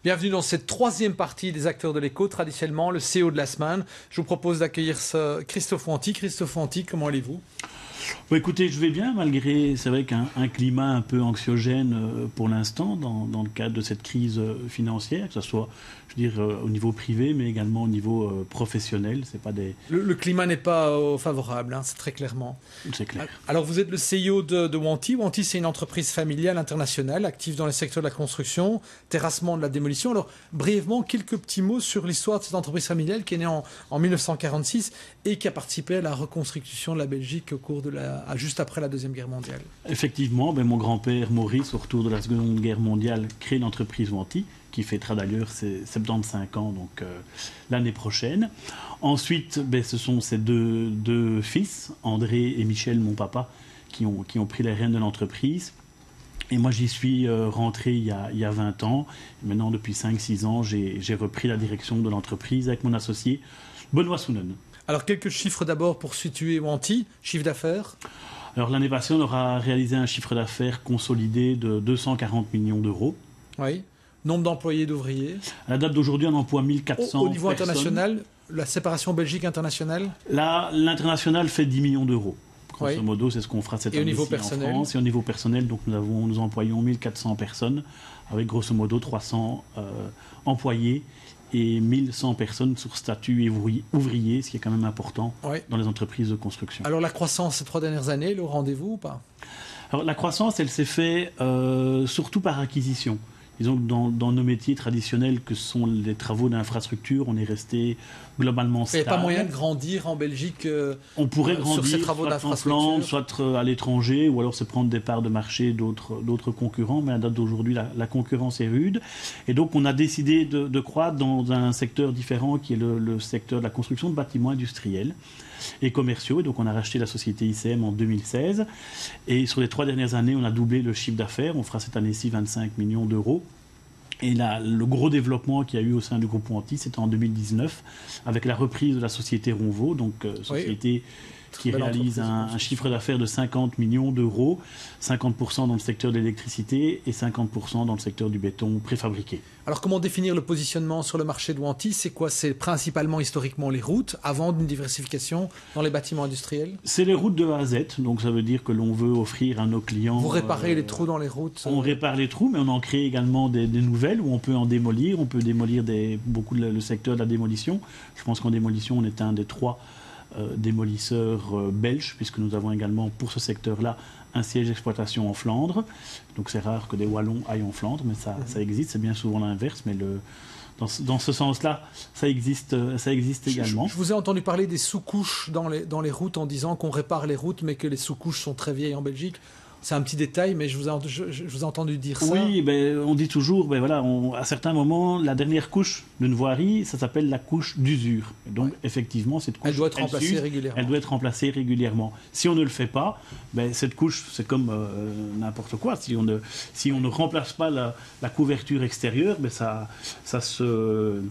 Bienvenue dans cette troisième partie des acteurs de l'éco, traditionnellement le CEO de la semaine. Je vous propose d'accueillir Christophe Wanty. Christophe Wanty, comment allez-vous ? Bon, écoutez, je vais bien, malgré, c'est vrai qu'un climat un peu anxiogène pour l'instant, dans le cadre de cette crise financière, que ce soit, je veux dire, au niveau privé, mais également au niveau professionnel. C'est pas des... Le climat n'est pas favorable, hein, c'est très clairement. C'est clair. Alors, vous êtes le CEO de Wanty. Wanty, c'est une entreprise familiale internationale, active dans les secteurs de la construction, terrassement, de la démolition. Alors, brièvement, quelques petits mots sur l'histoire de cette entreprise familiale qui est née en 1946 et qui a participé à la reconstruction de la Belgique au cours de juste après la Deuxième Guerre mondiale. Effectivement, mon grand-père Maurice, au retour de la Seconde Guerre mondiale, crée l'entreprise Wanty, qui fêtera d'ailleurs ses 75 ans, donc l'année prochaine. Ensuite, ce sont ses deux fils, André et Michel, mon papa, qui ont pris les rênes de l'entreprise. Et moi, j'y suis rentré il y a 20 ans. Et maintenant, depuis 5-6 ans, j'ai repris la direction de l'entreprise avec mon associé, Benoît Sounen. Alors, quelques chiffres d'abord pour situer Wanty, chiffre d'affaires. Alors, l'année passée, on aura réalisé un chiffre d'affaires consolidé de 240 millions d'euros. Oui. Nombre d'employés, d'ouvriers. À la date d'aujourd'hui, on emploie 1400 Au niveau personnes. International, la séparation Belgique-internationale. Là, l'international fait 10 millions d'euros. Grosso Oui. modo, c'est ce qu'on fera cette année en France. Et au niveau personnel, donc nous employons 1400 personnes, avec grosso modo 300 employés et 1100 personnes sur statut ouvrier, ce qui est quand même important dans les entreprises de construction. Alors la croissance ces 3 dernières années, le rendez-vous ou pas ? Alors la croissance, elle s'est faite surtout par acquisition. Disons que dans nos métiers traditionnels, que sont les travaux d'infrastructure, on est resté globalement stable. Il n'y a pas moyen de grandir en Belgique on pourrait grandir, sur ces travaux d'infrastructure, soit à l'étranger, ou alors se prendre des parts de marché d'autres concurrents. Mais à la date d'aujourd'hui, la concurrence est rude. Et donc, on a décidé de croître dans un secteur différent, qui est le secteur de la construction de bâtiments industriels et commerciaux. Et donc, on a racheté la société ICM en 2016. Et sur les 3 dernières années, on a doublé le chiffre d'affaires. On fera cette année-ci 25 millions d'euros. Et le gros développement qu'il y a eu au sein du groupe Wanty, c'était en 2019, avec la reprise de la société Ronvo, donc société qui réalise un chiffre d'affaires de 50 millions d'euros, 50% dans le secteur de l'électricité et 50% dans le secteur du béton préfabriqué. Alors comment définir le positionnement sur le marché de Wanty ? C'est quoi ? C'est principalement historiquement les routes, avant d'une diversification dans les bâtiments industriels ? C'est les routes de A à Z, donc ça veut dire que l'on veut offrir à nos clients... Vous réparez les trous dans les routes ? On répare les trous, mais on en crée également des nouvelles où on peut en démolir. On peut démolir beaucoup le secteur de la démolition. Je pense qu'en démolition, on est un des 3 démolisseurs belges, puisque nous avons également pour ce secteur-là un siège d'exploitation en Flandre. Donc c'est rare que des Wallons aillent en Flandre, mais ça existe, c'est bien souvent l'inverse, mais dans ce sens-là, ça existe également. Je vous ai entendu parler des sous-couches dans les routes en disant qu'on répare les routes, mais que les sous-couches sont très vieilles en Belgique. C'est un petit détail, mais je vous ai entendu dire ça. Oui, on dit toujours, à certains moments, la dernière couche d'une voirie, ça s'appelle la couche d'usure. Donc, effectivement, cette couche, elle doit être remplacée régulièrement. Elle doit être remplacée régulièrement. Si on ne le fait pas, cette couche, c'est comme n'importe quoi. Si on ne remplace pas la couverture extérieure, ça se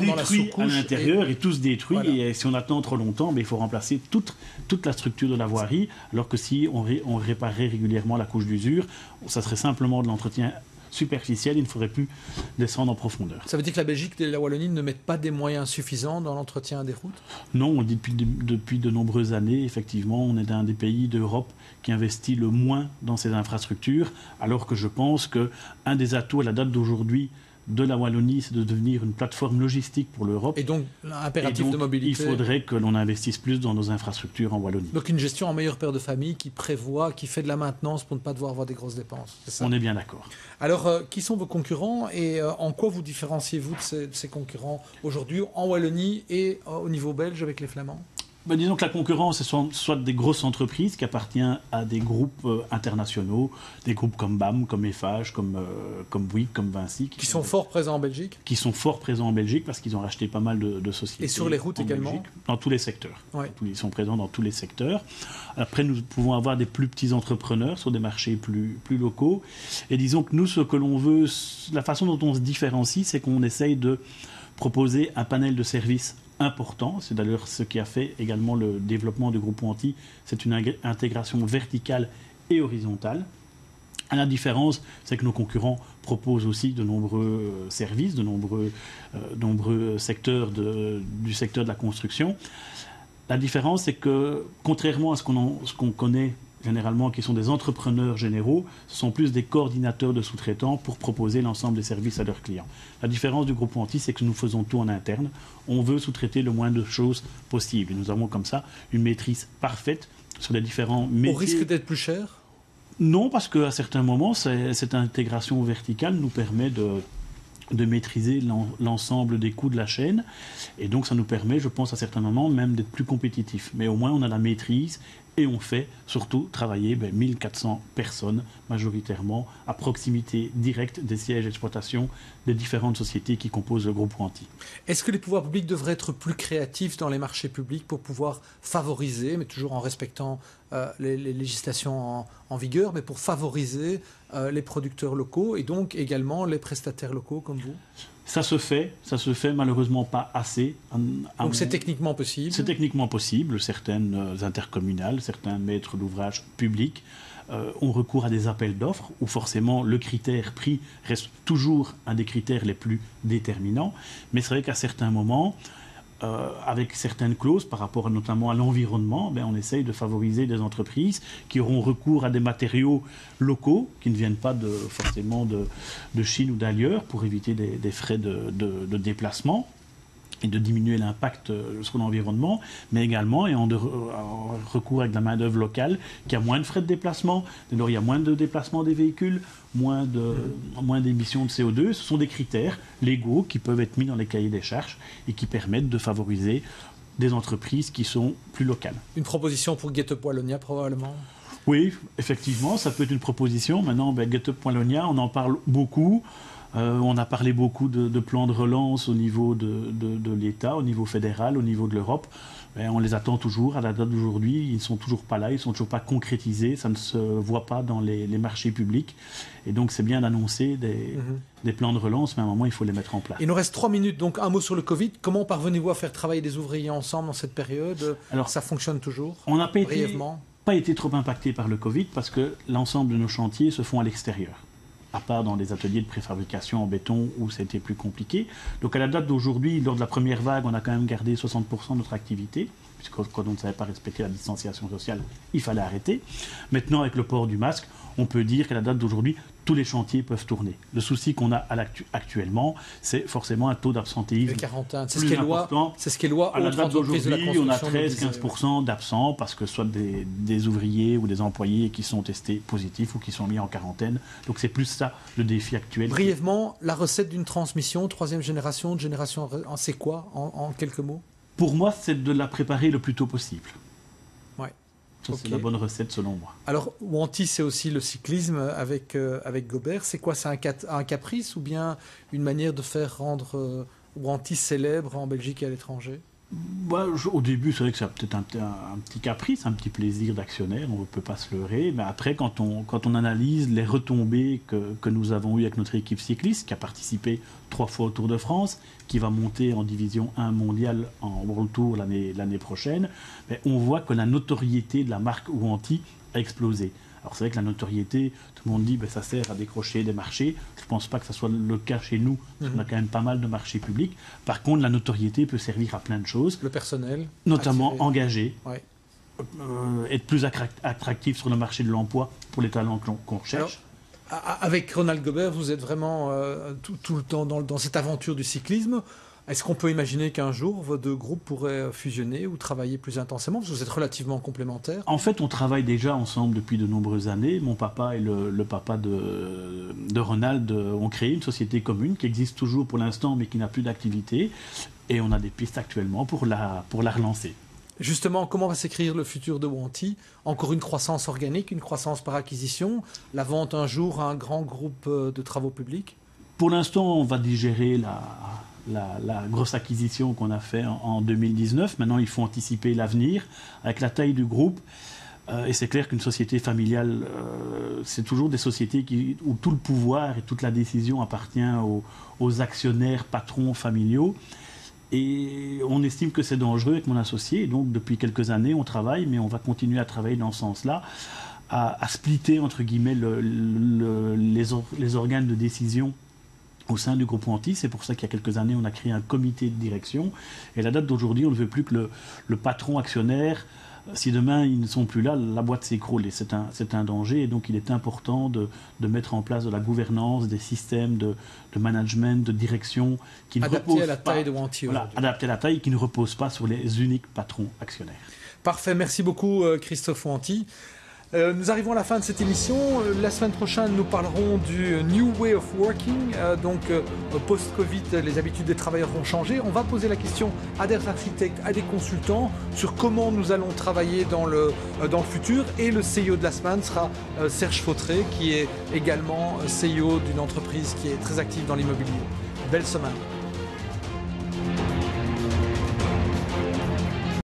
détruit à l'intérieur et tout se détruit. Voilà. Et si on attend trop longtemps, il faut remplacer toute la structure de la voirie, alors que si on réparait régulièrement la couche d'usure, ça serait simplement de l'entretien superficiel, il ne faudrait plus descendre en profondeur. Ça veut dire que la Belgique et la Wallonie ne mettent pas des moyens suffisants dans l'entretien des routes ? Non, on dit depuis de nombreuses années, effectivement, on est un des pays d'Europe qui investit le moins dans ces infrastructures, alors que je pense qu'un des atouts à la date d'aujourd'hui de la Wallonie, c'est de devenir une plateforme logistique pour l'Europe. Et donc, l'impératif de mobilité. Il faudrait que l'on investisse plus dans nos infrastructures en Wallonie. Donc, une gestion en meilleur père de famille qui prévoit, qui fait de la maintenance pour ne pas devoir avoir des grosses dépenses. C'est ça ? On est bien d'accord. Alors, qui sont vos concurrents et en quoi vous différenciez-vous de ces concurrents aujourd'hui en Wallonie et au niveau belge avec les Flamands ? Disons que la concurrence, c'est soit des grosses entreprises qui appartiennent à des groupes internationaux, des groupes comme BAM, comme Eiffage, comme Bouygues, comme Vinci. Qui sont fort présents en Belgique ? Qui sont fort présents en Belgique parce qu'ils ont racheté pas mal de sociétés. Et sur les routes également ? Belgique, dans tous les secteurs. Ouais. Ils sont présents dans tous les secteurs. Après, nous pouvons avoir des plus petits entrepreneurs sur des marchés plus locaux. Et disons que nous, ce que l'on veut, la façon dont on se différencie, c'est qu'on essaye de proposer un panel de services important. C'est d'ailleurs ce qui a fait également le développement du groupe Wanty. C'est une intégration verticale et horizontale. La différence, c'est que nos concurrents proposent aussi de nombreux services, de nombreux secteurs du secteur de la construction. La différence, c'est que, contrairement à ce qu'on connaît généralement, qui sont des entrepreneurs généraux, ce sont plus des coordinateurs de sous-traitants pour proposer l'ensemble des services à leurs clients. La différence du groupe Wanty, c'est que nous faisons tout en interne. On veut sous-traiter le moins de choses possible. Et nous avons comme ça une maîtrise parfaite sur les différents métiers. Au risque d'être plus cher ? Non, parce qu'à certains moments, cette intégration verticale nous permet de maîtriser l'ensemble des coûts de la chaîne. Et donc, ça nous permet, je pense, à certains moments, même d'être plus compétitifs. Mais au moins, on a la maîtrise et on fait surtout travailler 1400 personnes, majoritairement, à proximité directe des sièges d'exploitation des différentes sociétés qui composent le groupe Wanty. Est-ce que les pouvoirs publics devraient être plus créatifs dans les marchés publics pour pouvoir favoriser, mais toujours en respectant les législations en vigueur, mais pour favoriser les producteurs locaux et donc également les prestataires locaux comme vous ? Ça se fait malheureusement pas assez. Donc c'est techniquement possible ? C'est techniquement possible. Certaines intercommunales, certains maîtres d'ouvrage publics ont recours à des appels d'offres où forcément le critère prix reste toujours un des critères les plus déterminants. Mais c'est vrai qu'à certains moments, avec certaines clauses par rapport notamment à l'environnement, on essaye de favoriser des entreprises qui auront recours à des matériaux locaux qui ne viennent pas forcément de Chine ou d'ailleurs pour éviter des frais de déplacement et de diminuer l'impact sur l'environnement, mais également ayant recours avec de la main-d'œuvre locale qui a moins de frais de déplacement, alors il y a moins de déplacement des véhicules, moins d'émissions de CO2. Ce sont des critères légaux qui peuvent être mis dans les cahiers des charges et qui permettent de favoriser des entreprises qui sont plus locales. Une proposition pour Get-up Wallonia probablement ? Oui, effectivement, ça peut être une proposition. Maintenant, Get-up Wallonia, on en parle beaucoup. On a parlé beaucoup de plans de relance au niveau de l'État, au niveau fédéral, au niveau de l'Europe. On les attend toujours. À la date d'aujourd'hui, ils ne sont toujours pas là, ils ne sont toujours pas concrétisés. Ça ne se voit pas dans les marchés publics. Et donc, c'est bien d'annoncer des plans de relance, mais à un moment, il faut les mettre en place. Il nous reste 3 minutes, donc un mot sur le Covid. Comment parvenez-vous à faire travailler des ouvriers ensemble dans cette période ? Alors, ça fonctionne toujours ? On n'a pas été trop impacté par le Covid parce que l'ensemble de nos chantiers se font à l'extérieur, à part dans les ateliers de préfabrication en béton où c'était plus compliqué. Donc à la date d'aujourd'hui, lors de la première vague, on a quand même gardé 60% de notre activité, puisque quand on ne savait pas respecter la distanciation sociale, il fallait arrêter. Maintenant, avec le port du masque, on peut dire qu'à la date d'aujourd'hui, tous les chantiers peuvent tourner. Le souci qu'on a actuellement, c'est forcément un taux d'absentéisme plus important. C'est ce qu'est loi. À la date d'aujourd'hui, on a 13-15% d'absents parce que soit des ouvriers ou des employés qui sont testés positifs ou qui sont mis en quarantaine. Donc c'est plus ça le défi actuel. Brièvement, la recette d'une transmission, 3e génération, c'est quoi en quelques mots ? Pour moi, c'est de la préparer le plus tôt possible. Ça, okay. C'est la bonne recette selon moi. Alors, Wanty, c'est aussi le cyclisme avec Gobert. C'est quoi ? C'est un caprice ou bien une manière de faire rendre Wanty célèbre en Belgique et à l'étranger ? Au début, c'est vrai que c'est peut-être un petit caprice, un petit plaisir d'actionnaire, on ne peut pas se leurrer. Mais après, quand on analyse les retombées que nous avons eues avec notre équipe cycliste, qui a participé 3 fois au Tour de France, qui va monter en division 1 mondiale en World Tour l'année prochaine, on voit que la notoriété de la marque Wanty a explosé. Alors c'est vrai que la notoriété, tout le monde dit ça sert à décrocher des marchés. Je ne pense pas que ce soit le cas chez nous, parce qu'on a quand même pas mal de marchés publics. Par contre, la notoriété peut servir à plein de choses. Le personnel. Notamment engagé, ouais. Être plus attractif sur le marché de l'emploi pour les talents qu'on recherche. Alors, avec Ronald Gobert, vous êtes vraiment tout le temps dans cette aventure du cyclisme. Est-ce qu'on peut imaginer qu'un jour, vos 2 groupes pourraient fusionner ou travailler plus intensément, parce que vous êtes relativement complémentaires ? En fait, on travaille déjà ensemble depuis de nombreuses années. Mon papa et le papa de Ronald ont créé une société commune qui existe toujours pour l'instant, mais qui n'a plus d'activité. Et on a des pistes actuellement pour la relancer. Justement, comment va s'écrire le futur de Wanty ? Encore une croissance organique, une croissance par acquisition, la vente un jour à un grand groupe de travaux publics ? Pour l'instant, on va digérer la grosse acquisition qu'on a fait en 2019. Maintenant, il faut anticiper l'avenir avec la taille du groupe. Et c'est clair qu'une société familiale, c'est toujours des sociétés où tout le pouvoir et toute la décision appartient aux actionnaires, patrons familiaux. Et on estime que c'est dangereux avec mon associé. Et donc, depuis quelques années, on travaille, mais on va continuer à travailler dans ce sens-là, à splitter, entre guillemets, les organes de décision au sein du groupe Wanty. C'est pour ça qu'il y a quelques années, on a créé un comité de direction. Et à la date d'aujourd'hui, on ne veut plus que le patron actionnaire, si demain ils ne sont plus là, la boîte s'écroule. Et c'est un danger. Et donc, il est important de mettre en place de la gouvernance, des systèmes de management, de direction qui ne reposent pas... Adapté à la taille de Wanty. Voilà, adapté à la taille, qui ne repose pas sur les uniques patrons actionnaires. Parfait. Merci beaucoup, Christophe Wanty. Nous arrivons à la fin de cette émission. La semaine prochaine, nous parlerons du New Way of Working. Post-Covid, les habitudes des travailleurs vont changer. On va poser la question à des architectes, à des consultants sur comment nous allons travailler dans le futur. Et le CEO de la semaine sera Serge Fautré, qui est également CEO d'une entreprise qui est très active dans l'immobilier. Belle semaine.